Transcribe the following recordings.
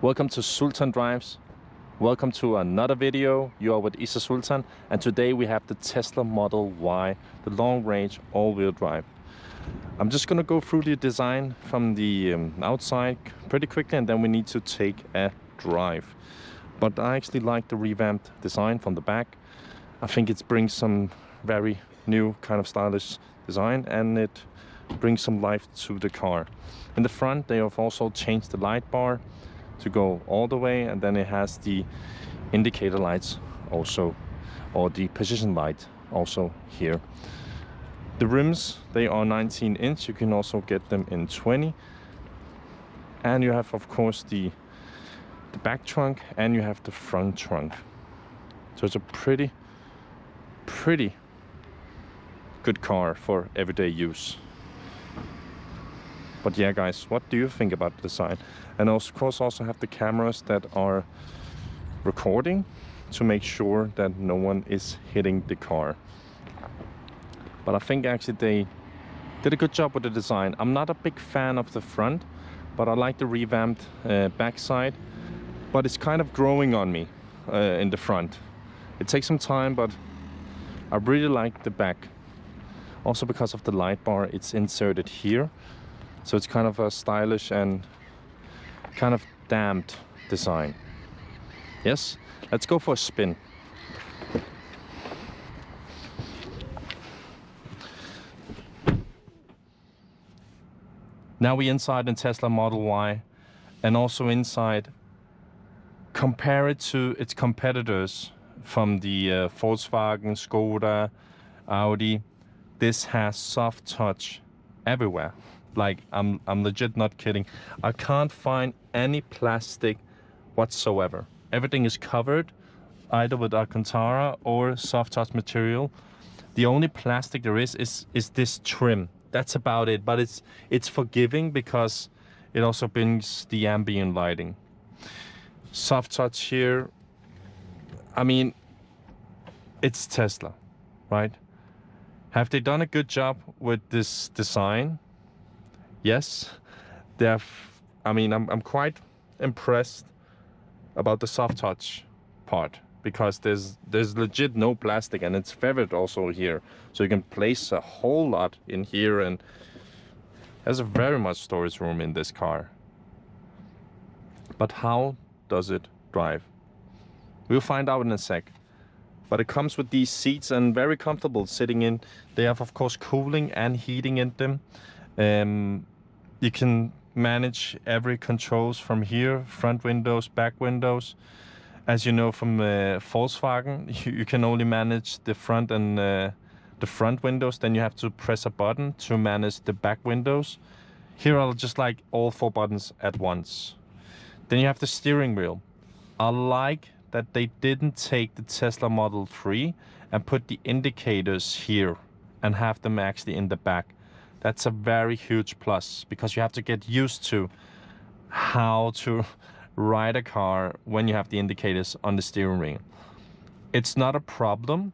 Welcome to Sultan Drives. Welcome to another video. You are with Isa Sultan, and today we have the Tesla Model Y, the long-range all-wheel drive. I'm just gonna go through the design from the outside pretty quickly, and then we need to take a drive. But I actually like the revamped design from the back. I think it brings some very new kind of stylish design, and it brings some life to the car. In the front, they have also changed the light bar to go all the way, and then it has the indicator lights also, or the position light also here. The rims, they are 19-inch. You can also get them in 20. And you have, of course, the back trunk, and you have the front trunk. So it's a pretty good car for everyday use. But yeah, guys, what do you think about the design? And of course also have the cameras that are recording to make sure that no one is hitting the car. But I think actually they did a good job with the design. I'm not a big fan of the front, but I like the revamped backside. But it's kind of growing on me in the front. It takes some time, but I really like the back. Also because of the light bar, it's inserted here. So it's kind of a stylish and kind of damped design. Yes, let's go for a spin. Now we're inside the Tesla Model Y, and also inside, compare it to its competitors from the Volkswagen, Skoda, Audi. This has soft touch everywhere. Like, I'm legit not kidding. I can't find any plastic whatsoever. Everything is covered either with Alcantara or soft touch material. The only plastic there is this trim. That's about it, but it's forgiving because it also brings the ambient lighting. Soft touch here. I mean, it's Tesla, right? Have they done a good job with this design? Yes, I'm quite impressed about the soft touch part, because there's legit no plastic, and it's feathered also here, so you can place a whole lot in here, and there's a very much storage room in this car. But how does it drive? We'll find out in a sec. But it comes with these seats, and very comfortable sitting in. They have, of course, cooling and heating in them. You can manage every controls from here, front windows, back windows. As you know from Volkswagen, you can only manage the front and the front windows. Then you have to press a button to manage the back windows. Here I'll just like all 4 buttons at once. Then you have the steering wheel. I like that they didn't take the Tesla Model 3 and put the indicators here and have them actually in the back. That's a very huge plus, because you have to get used to how to ride a car when you have the indicators on the steering wheel. It's not a problem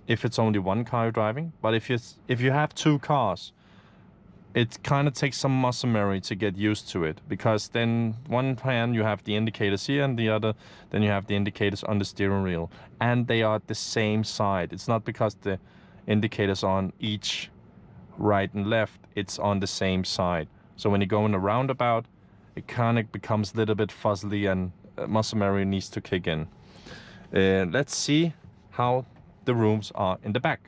if it's only one car you're driving, but if you have 2 cars, it kind of takes some muscle memory to get used to it, because then one hand you have the indicators here, and the other then you have the indicators on the steering wheel, and they are at the same side. It's not because the indicators on each right and left, it's on the same side. So when you go in a roundabout, it kind of becomes a little bit fuzzly, and muscle memory needs to kick in. Let's see how the rooms are in the back.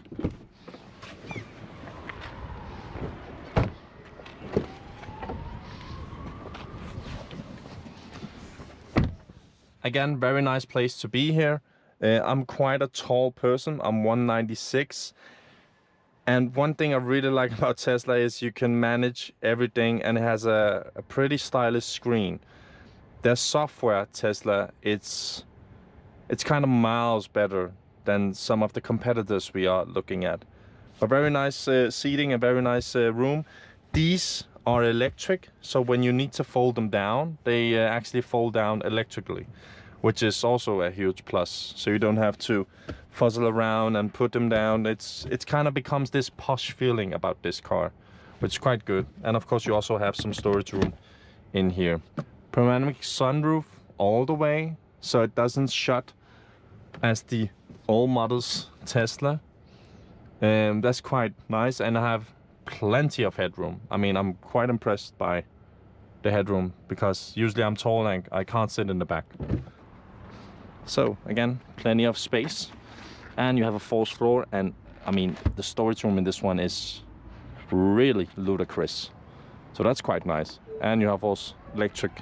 Again, very nice place to be here. I'm quite a tall person. I'm 196. And one thing I really like about Tesla is you can manage everything, and it has a pretty stylish screen. Their software, Tesla, it's kind of miles better than some of the competitors we are looking at. A very nice seating, a very nice room. These are electric, so when you need to fold them down, they actually fold down electrically, which is also a huge plus. So you don't have to fuzzle around and put them down. It's kind of becomes this posh feeling about this car, which is quite good. And of course you also have some storage room in here. panoramic sunroof all the way, so it doesn't shut as the old models Tesla. That's quite nice, and I have plenty of headroom. I mean, I'm quite impressed by the headroom, because usually I'm tall and I can't sit in the back. So again, plenty of space, and you have a 4th floor, and I mean, the storage room in this one is really ludicrous, so that's quite nice. And you have also electric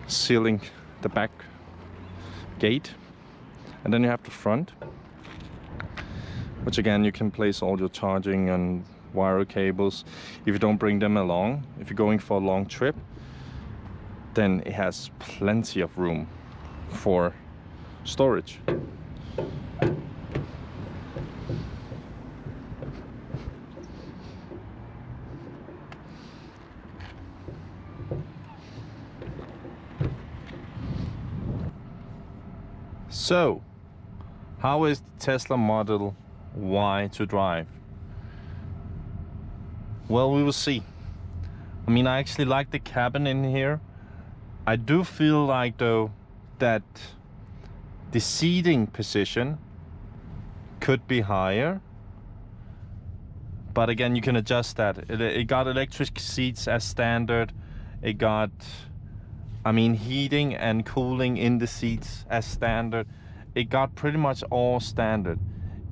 sealing the back gate, and then you have the front, which again, you can place all your charging and wire cables if you don't bring them along. If you're going for a long trip, then it has plenty of room for storage. So, how is the Tesla Model Y to drive? Well, we will see. I mean, I actually like the cabin in here. I do feel like, though, that the seating position could be higher. But again, you can adjust that. It got electric seats as standard. It got, I mean, heating and cooling in the seats as standard. It got pretty much all standard.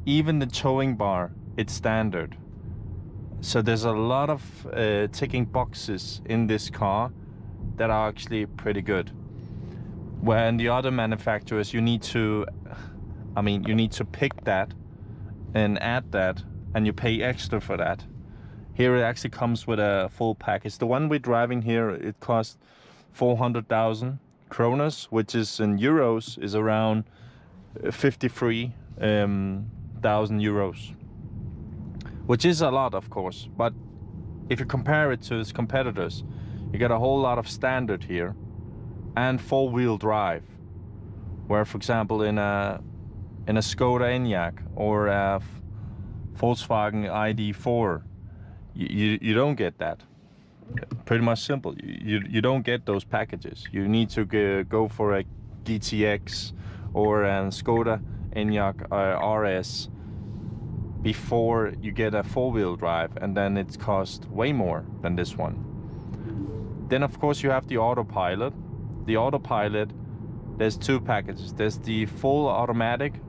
Even the towing bar, it's standard. So there's a lot of ticking boxes in this car that are actually pretty good. Where in the other manufacturers, you need to, I mean, you need to pick that and add that, and you pay extra for that. Here it actually comes with a full package. The one we're driving here, it costs 400,000 kroners, which is in euros is around 53,000 euros. Which is a lot, of course, but if you compare it to its competitors, you get a whole lot of standard here and 4-wheel drive. Where, for example, in a Skoda Enyaq or a Volkswagen ID4, you don't get that. Pretty much simple. You don't get those packages. You need to go for a GTX or a Skoda Enyaq RS before you get a 4-wheel drive, and then it costs way more than this one. Then of course you have the autopilot. The autopilot, there's 2 packages. There's the full automatic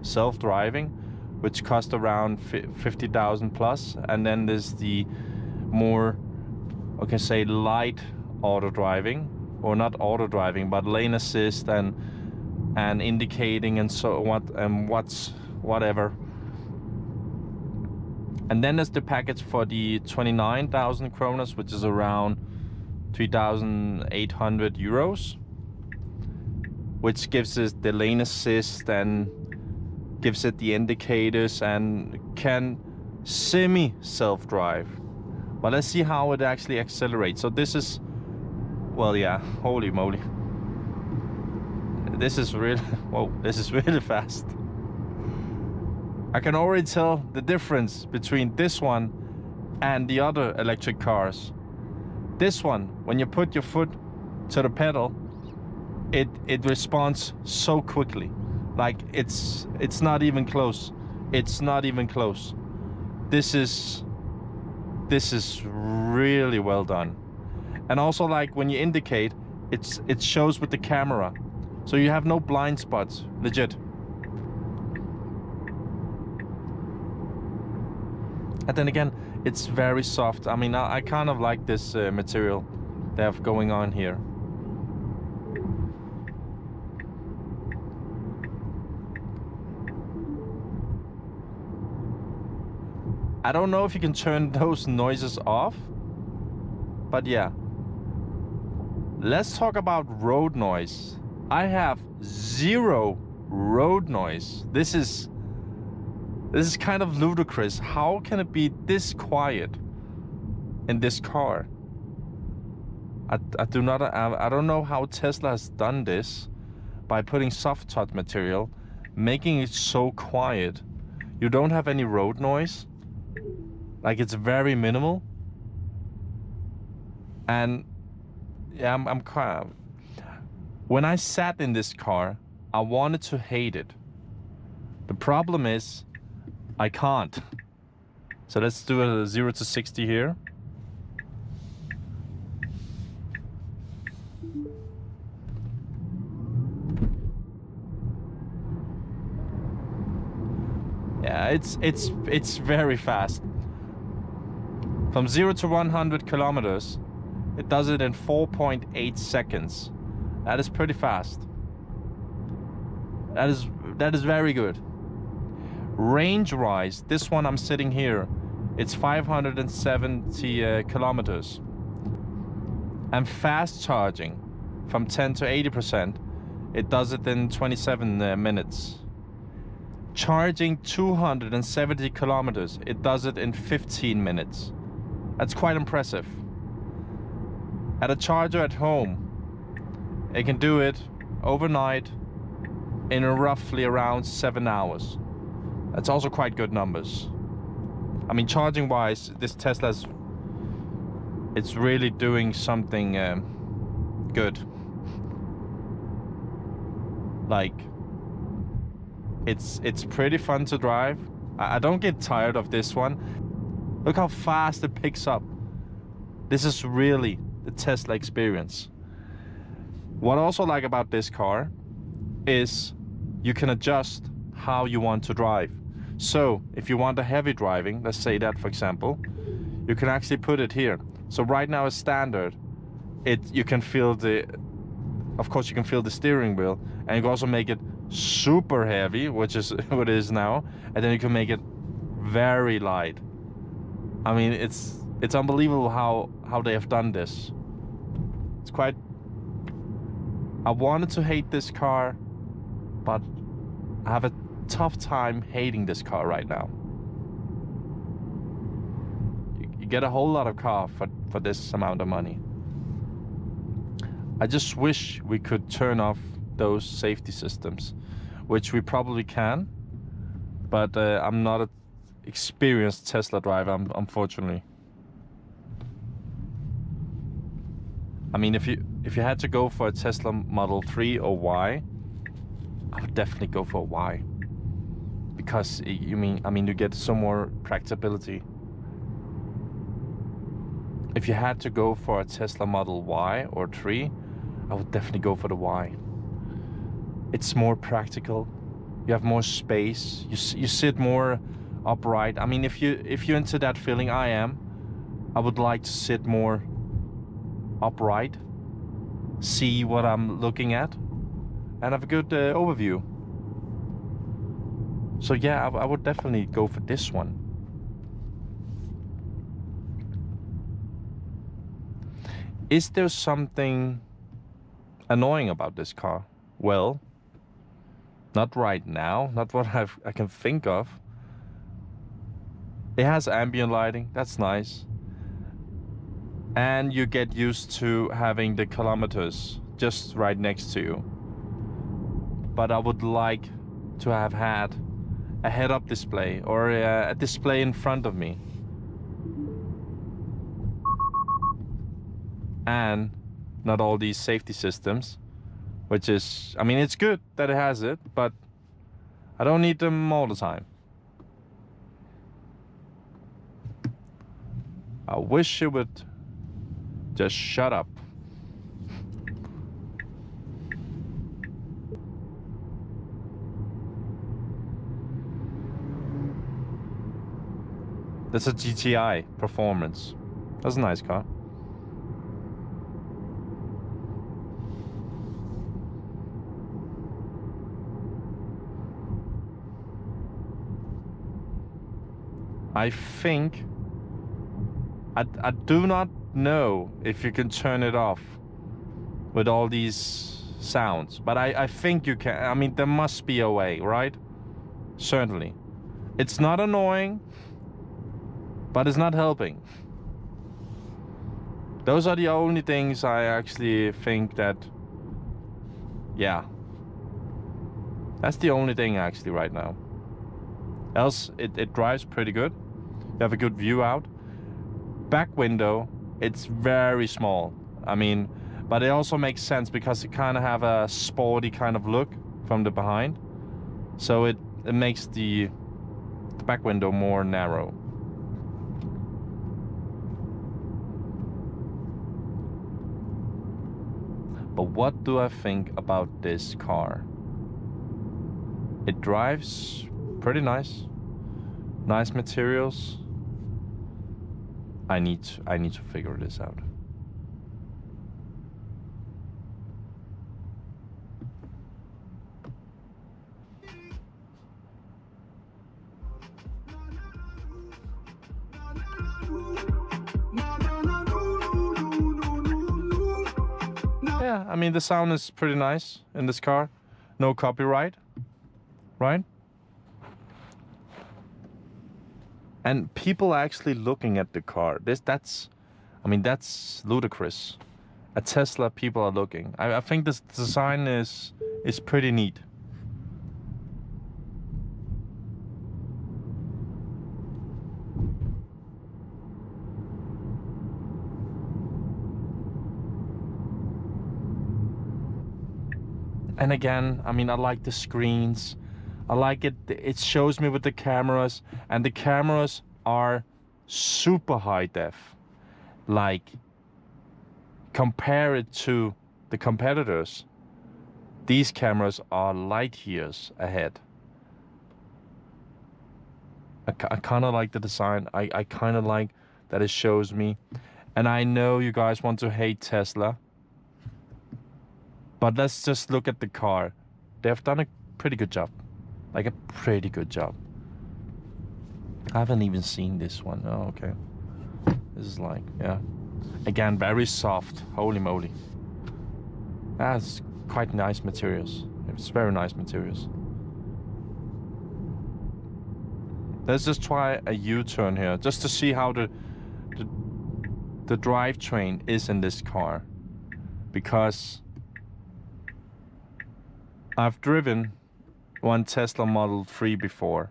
self-driving, which costs around 50,000 plus, and then there's the more, okay, say light auto driving, or not auto driving, but lane assist and indicating and so what and whatever. And then there's the package for the 29,000 kroners, which is around 3,800 euros, which gives us the lane assist and gives it the indicators and can semi self-drive. But let's see how it actually accelerates. So this is, well, yeah, holy moly, this is really, whoa, this is really fast. I can already tell the difference between this one and the other electric cars. This one, when you put your foot to the pedal, it responds so quickly. Like it's not even close. It's not even close. This is really well done. And also, like when you indicate, it shows with the camera. So you have no blind spots, legit. And then again, it's very soft. I mean, I kind of like this material they have going on here. I don't know if you can turn those noises off, but yeah. Let's talk about road noise. I have 0 road noise. This is kind of ludicrous. How can it be this quiet in this car? I don't know how Tesla has done this by putting soft touch material, making it so quiet. You don't have any road noise. Like, it's very minimal. And yeah, I'm quite... When I sat in this car, I wanted to hate it. The problem is, I can't. So let's do a 0 to 60 here. Yeah, it's very fast. From 0 to 100 kilometers, it does it in 4.8 seconds. That is pretty fast. That is very good. Range-wise, this one I'm sitting here, it's 570 kilometers. And fast charging, from 10 to 80%, it does it in 27 minutes. Charging 270 kilometers, it does it in 15 minutes. That's quite impressive. At a charger at home, it can do it overnight in roughly around 7 hours. That's also quite good numbers. I mean, charging wise, this Tesla's, it's really doing something good. Like, it's pretty fun to drive. I don't get tired of this one. Look how fast it picks up. This is really the Tesla experience. What I also like about this car is you can adjust how you want to drive. So if you want a heavy driving, let's say that for example, you can actually put it here. So right now as standard, you can feel the, of course you can feel the steering wheel, and you can also make it super heavy, which is what it is now, and then you can make it very light. I mean, it's unbelievable how they have done this. It's quite... I wanted to hate this car, but I have a tough time hating this car right now. You get a whole lot of car for this amount of money. I just wish we could turn off those safety systems, which we probably can, but I'm not an experienced Tesla driver, unfortunately. I mean, if you had to go for a Tesla Model 3 or Y, I would definitely go for a Y, because you get some more practicability. If you had to go for a Tesla Model Y or 3, I would definitely go for the Y. It's more practical. You have more space. You sit more upright. I mean, if you're into that feeling, I would like to sit more upright, see what I'm looking at, and have a good overview. So yeah, I would definitely go for this one. Is there something annoying about this car? Well, not right now, not what I can think of. It has ambient lighting, that's nice. And you get used to having the kilometers just right next to you. But I would like to have had a head-up display or a display in front of me. And not all these safety systems, which is, I mean, it's good that it has it, but I don't need them all the time. I wish it would just shut up. That's a GTI performance. That's a nice car. I think I do not know if you can turn it off with all these sounds, but I think you can. I mean, there must be a way, right? Certainly. It's not annoying, but it's not helping. Those are the only things I actually think that, yeah, that's the only thing actually right now. Else, it drives pretty good. You have a good view out. Back window, it's very small. I mean, But it also makes sense because it kind of have a sporty kind of look from the behind. So it makes the back window more narrow. But what do I think about this car? It drives pretty nice. Nice materials. I need to figure this out. Yeah, I mean the sound is pretty nice in this car. No copyright, right? And people are actually looking at the car. That's ludicrous. A Tesla, people are looking. I think this design is pretty neat. And again, I mean, I like the screens. I like it. It shows me with the cameras, and the cameras are super high def. Like, compare it to the competitors. These cameras are light years ahead. I kind of like the design. I kind of like that it shows me. And I know you guys want to hate Tesla. But let's just look at the car. They've done a pretty good job. Like a pretty good job. I haven't even seen this one. Oh, okay. This is like, yeah. Again, very soft. Holy moly. That's quite nice materials. It's very nice materials. Let's just try a U-turn here, just to see how the drivetrain is in this car. Because I've driven one Tesla Model 3 before,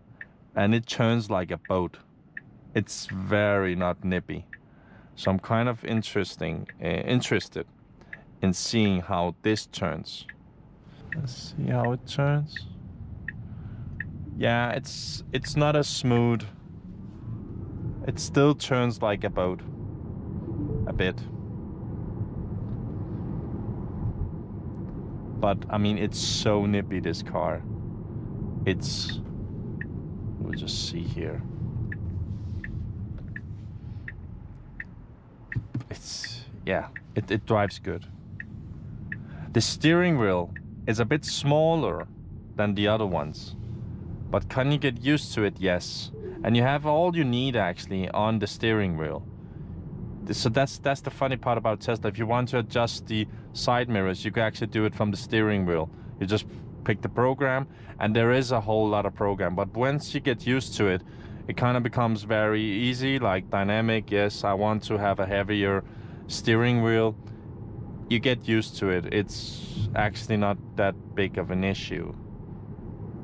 and it turns like a boat. It's very not nippy. So I'm kind of interested in seeing how this turns. Let's see how it turns. Yeah, it's not as smooth. It still turns like a boat. A bit. But I mean, it's so nippy, this car. We'll just see here. It drives good. The steering wheel is a bit smaller than the other ones, but can you get used to it? Yes. And you have all you need actually on the steering wheel. So that's the funny part about Tesla. If you want to adjust the side mirrors, you can actually do it from the steering wheel. You just pick the program, and there is a whole lot of program. But once you get used to it, it kind of becomes very easy, like dynamic. Yes, I want to have a heavier steering wheel. You get used to it. It's actually not that big of an issue,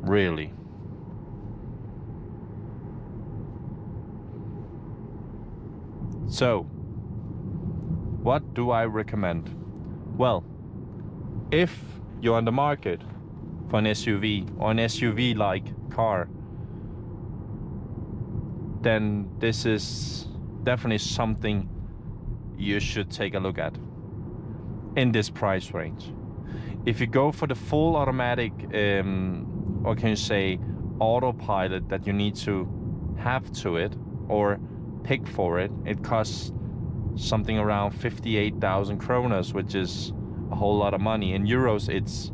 really. So, what do I recommend? Well, if you're on the market for an SUV or an SUV-like car, then this is definitely something you should take a look at in this price range. If you go for the full automatic, or can you say autopilot that you need to have to it or pick for it, it costs something around 58,000 kronas, which is a whole lot of money. In euros, it's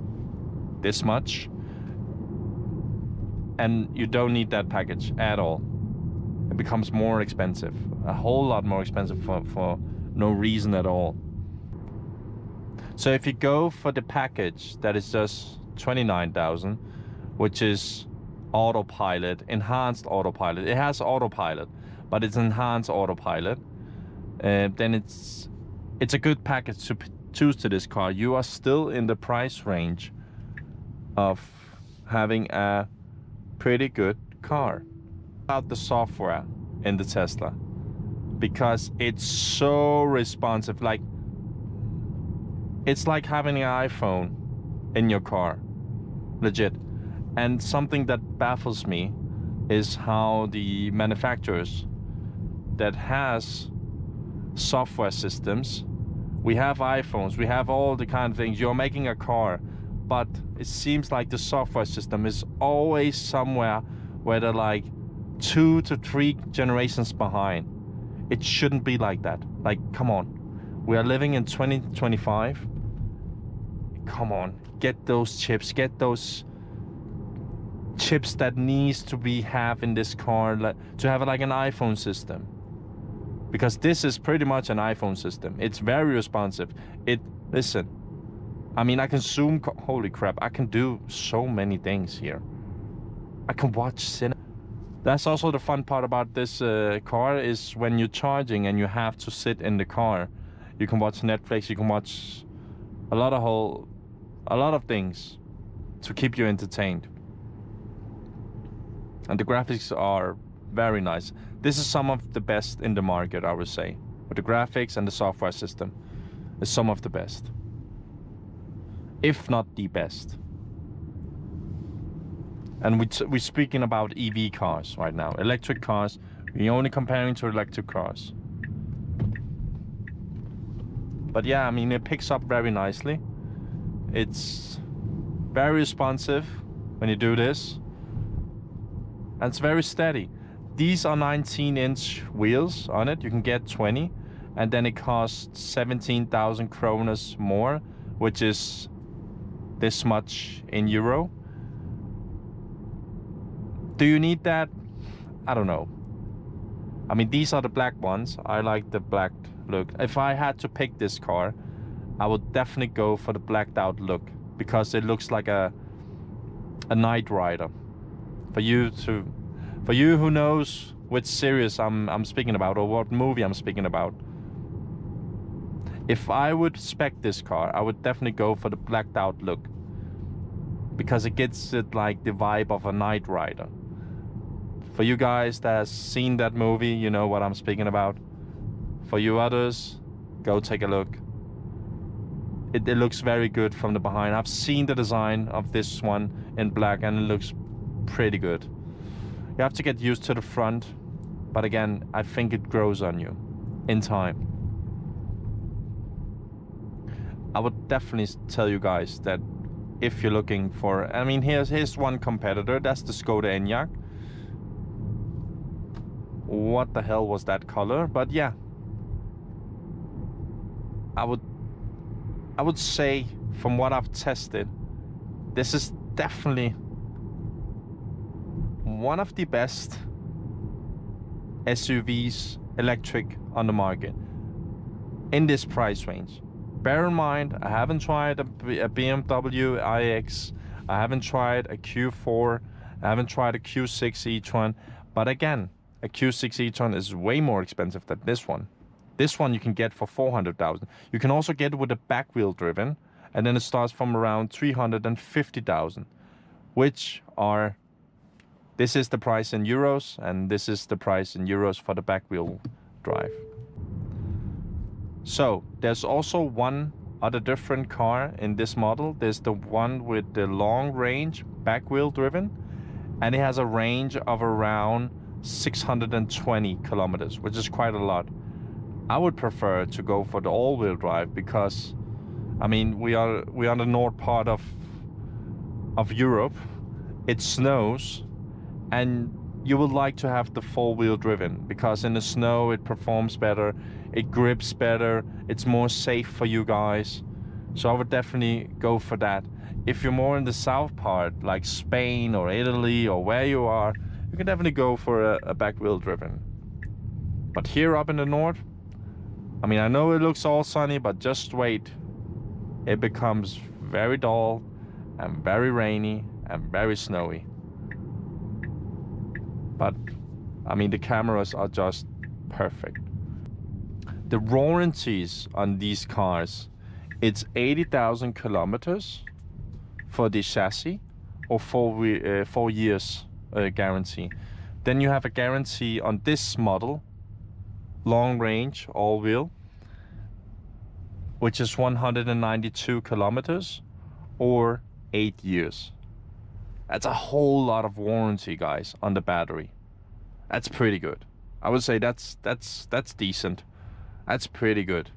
this much. And you don't need that package at all. It becomes more expensive, a whole lot more expensive for no reason at all. So if you go for the package that is just 29,000, which is autopilot, enhanced autopilot. It has autopilot, but it's enhanced autopilot. Then it's a good package to choose to this car. You are still in the price range of having a pretty good car. About the software in the Tesla, because it's so responsive. Like, It's like having an iPhone in your car, legit. And something that baffles me is how the manufacturers that has software systems, we have iPhones, we have all the kind of things, you're making a car, but it seems like the software system is always somewhere where they're like 2 to 3 generations behind. It shouldn't be like that. Like, come on, we are living in 2025. Come on, get those chips, get those chips that needs to be have in this car, to have like an iPhone system, because this is pretty much an iPhone system. It's very responsive. Listen, I mean, I can zoom, holy crap, I can do so many things here. I can watch cinema. That's also the fun part about this car, is when you're charging and you have to sit in the car, you can watch Netflix, you can watch a lot of things to keep you entertained. And the graphics are very nice. This is some of the best in the market, I would say. With the graphics and the software system, is some of the best, if not the best. And we're speaking about EV cars right now, electric cars. We're only comparing to electric cars. But yeah, I mean, it picks up very nicely. It's very responsive when you do this. And it's very steady. These are 19-inch wheels on it. You can get 20. And then it costs 17,000 kroner more, which is this much in euro. Do you need that? I don't know. I mean, these are the black ones. I like the black look. If I had to pick this car, I would definitely go for the blacked out look, because it looks like a Knight Rider. For you who knows which series I'm speaking about, or what movie I'm speaking about, if I would spec this car, I would definitely go for the blacked out look, because it gets it like the vibe of a Knight Rider. For you guys that has seen that movie, you know what I'm speaking about. For you others, go take a look. It looks very good from the behind. I've seen the design of this one in black and it looks pretty good. You have to get used to the front, but again, I think it grows on you in time. I would definitely tell you guys that if you're looking for, I mean, here's one competitor. That's the Skoda Enyaq. What the hell was that color? But yeah, I would say, from what I've tested, this is definitely one of the best SUVs electric on the market in this price range. Bear in mind, I haven't tried a BMW iX, I haven't tried a Q4, I haven't tried a Q6 e-tron, but again, a Q6 e-tron is way more expensive than this one. This one you can get for 400,000. You can also get it with a back wheel driven, and then it starts from around 350,000, which are, this is the price in euros, and this is the price in euros for the back wheel drive. So there's also one other different car in this model. There's the one with the long range back wheel driven, and it has a range of around 620 kilometers, which is quite a lot. I would prefer to go for the all-wheel drive, because I mean, we are the north part of Europe. It snows, and you would like to have the four-wheel driven, because in the snow it performs better, it grips better, it's more safe for you guys. So I would definitely go for that. If you're more in the south part, like Spain or Italy or where you are, you can definitely go for a back wheel driven. But here up in the north, I mean, I know it looks all sunny, but just wait. It becomes very dull and very rainy and very snowy. But I mean, the cameras are just perfect. The warranties on these cars, it's 80,000 kilometers for the chassis, or 4 years guarantee. Then you have a guarantee on this model, long range all-wheel, which is 192 kilometers or 8 years. That's a whole lot of warranty, guys, on the battery. That's pretty good. I would say that's decent. That's pretty good.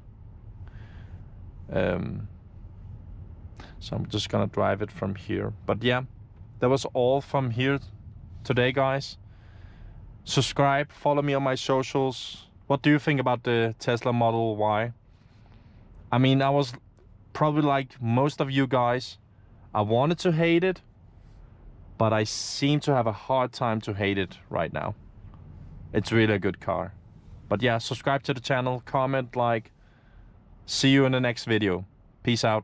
So I'm just gonna drive it from here. But yeah, that was all from here today, guys. Subscribe, follow me on my socials. What do you think about the Tesla Model Y? I mean, I was probably like most of you guys. I wanted to hate it, but I seem to have a hard time to hate it right now. It's really a good car. But yeah, subscribe to the channel, comment, like. See you in the next video. Peace out.